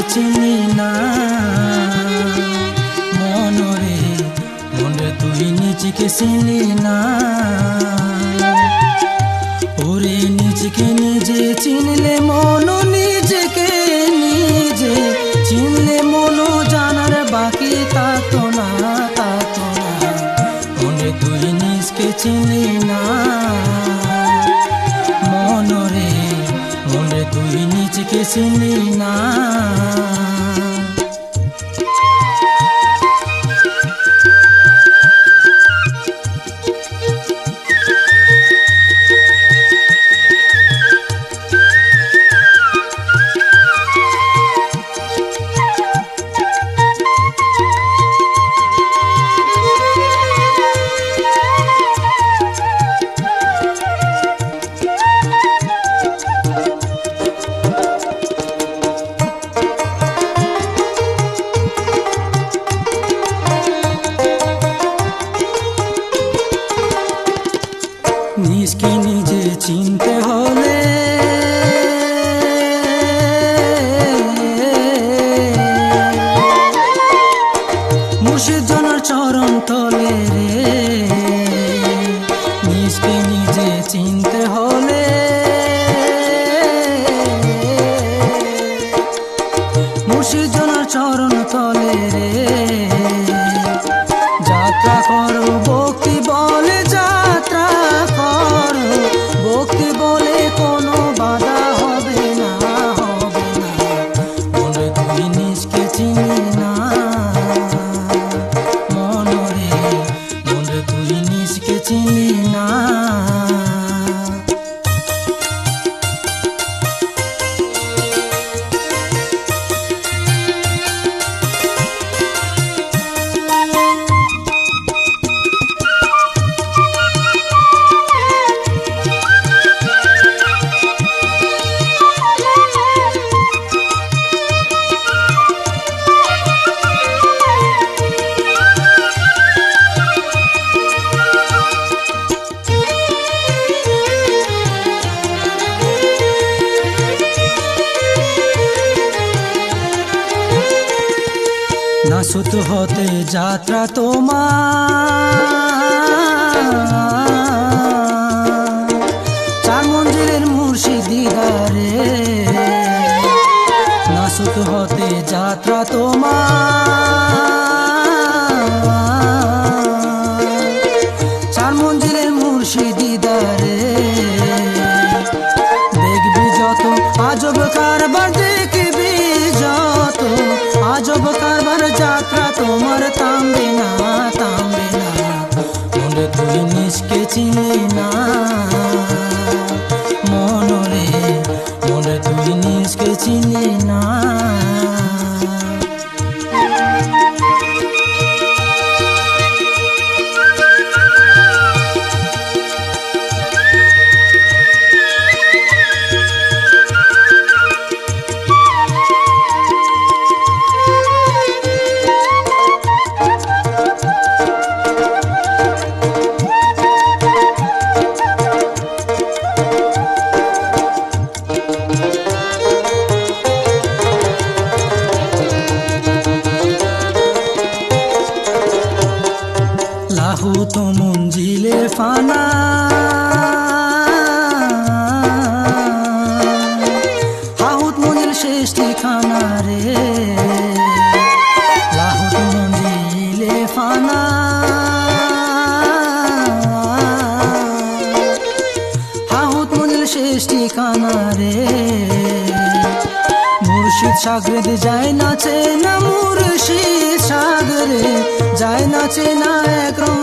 চিনি না মনরে মনে তুই নিজকে চিনি না ওরে নিজকে নিজে চিনলে মন নিজকে নিজে চিনলে মন জানার বাকি থাকতো না মনে তুই নিজকে চিনি না মনরে মনে তুই নিজকে চিনি না নিজকে নিজে চিনতে হলে মুর্শিদ জনার চরণ তলে রে নিজকে নিজে চিনতে হলে মুর্শিদ জনার চরণ তলে রে যাত্রা করো ভক্তি বলে যাত্রা করো ভক্তি বলে কোনো বাধা হবে না মনে তুই নিজকে চিনি না মনরে মনে তুই নিজকে চিনি না নাসুত হতে যাত্রা তোমার চার মঞ্জিলের মুর্শিদ দিদারে নাসুত হতে যাত্রা তোমার চার মঞ্জিলের মুর্শিদ দিদারে দেখবি যত আজব কারবার দেখবি যত আজব কারবার যাত্রা তোমার থামবে না মনে তুই নিজকে চিনি না মনরে মনে তুই নিজকে চিনি না লাহুত মঞ্জিলে ফানা হাহুত মঞ্জিল শেষ ঠিকানা রে লাহুত মঞ্জিলে ফানা হাহুত মঞ্জিল শেষ ঠিকানা রে মুর্শিদ সাগরে যায় নাচে না মুর্শিদ সাগরে যায় নাচে না একরম